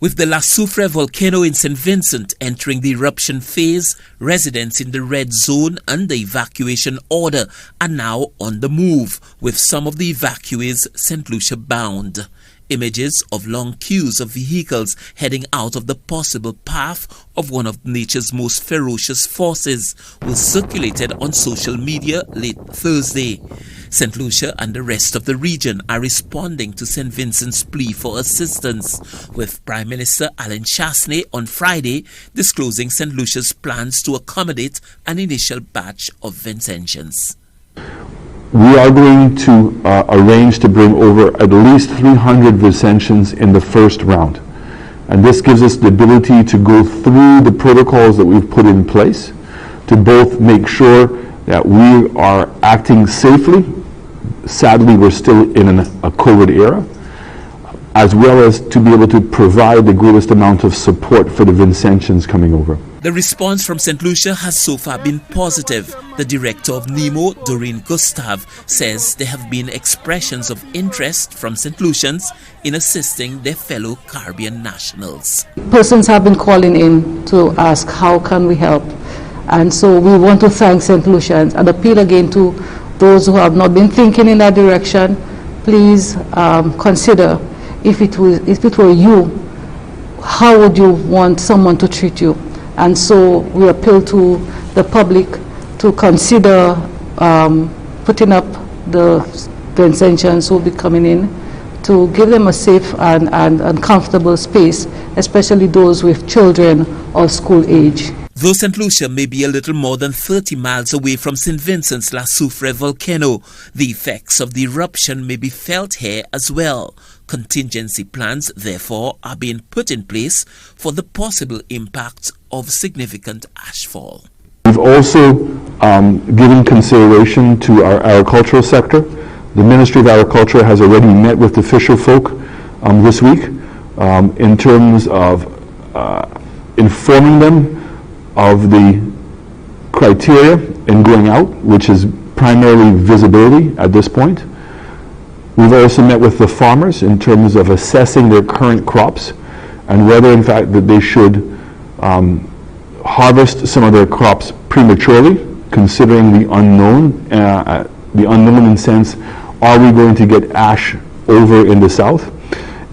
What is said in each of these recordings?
With the Soufriere volcano in St. Vincent entering the eruption phase, residents in the red zone under evacuation order are now on the move, with some of the evacuees St. Lucia bound. Images of long queues of vehicles heading out of the possible path of one of nature's most ferocious forces were circulated on social media late Thursday. St. Lucia and the rest of the region are responding to St. Vincent's plea for assistance, with Prime Minister Allen Chastanet on Friday disclosing St. Lucia's plans to accommodate an initial batch of Vincentians. We are going to arrange to bring over at least 300 Vincentians in the first round. And this gives us the ability to go through the protocols that we've put in place to both make sure that we are acting safely. Sadly, we're still in a COVID era, as well as to be able to provide the greatest amount of support for the Vincentians coming over. The response from St. Lucia has so far been positive. The director of NEMO, Doreen Gustav, says there have been expressions of interest from St. Lucians in assisting their fellow Caribbean nationals. Persons have been calling in to ask how can we help, and so we want to thank St. Lucians and appeal again to those who have not been thinking in that direction. Please consider if it were you, how would you want someone to treat you? And so we appeal to the public to consider putting up the Vincentians who will be coming in, to give them a safe and comfortable space, especially those with children or school age. Though St. Lucia may be a little more than 30 miles away from St. Vincent's Soufriere volcano, the effects of the eruption may be felt here as well. Contingency plans, therefore, are being put in place for the possible impact of significant ashfall. We've also given consideration to our agricultural sector. The Ministry of Agriculture has already met with the fisher folk this week in terms of informing them of the criteria in going out, which is primarily visibility at this point. We've also met with the farmers in terms of assessing their current crops and whether in fact that they should harvest some of their crops prematurely, considering the unknown in the sense, are we going to get ash over in the south?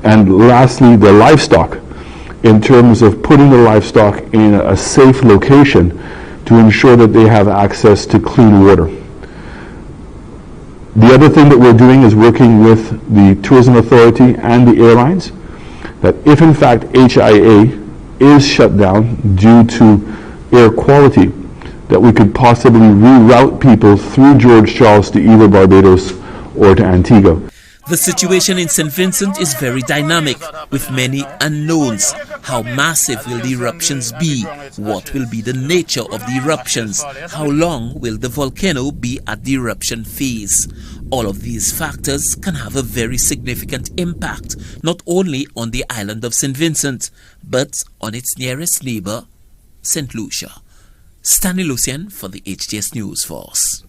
And lastly, the livestock, in terms of putting the livestock in a safe location to ensure that they have access to clean water. The other thing that we're doing is working with the Tourism Authority and the airlines, that if in fact HIA is shut down due to air quality, that we could possibly reroute people through George Charles to either Barbados or to Antigua. The situation in St. Vincent is very dynamic, with many unknowns. How massive will the eruptions be? What will be the nature of the eruptions? How long will the volcano be at the eruption phase? All of these factors can have a very significant impact, not only on the island of St. Vincent, but on its nearest neighbor, St. Lucia. Stanley Lucian for the HTS News Force.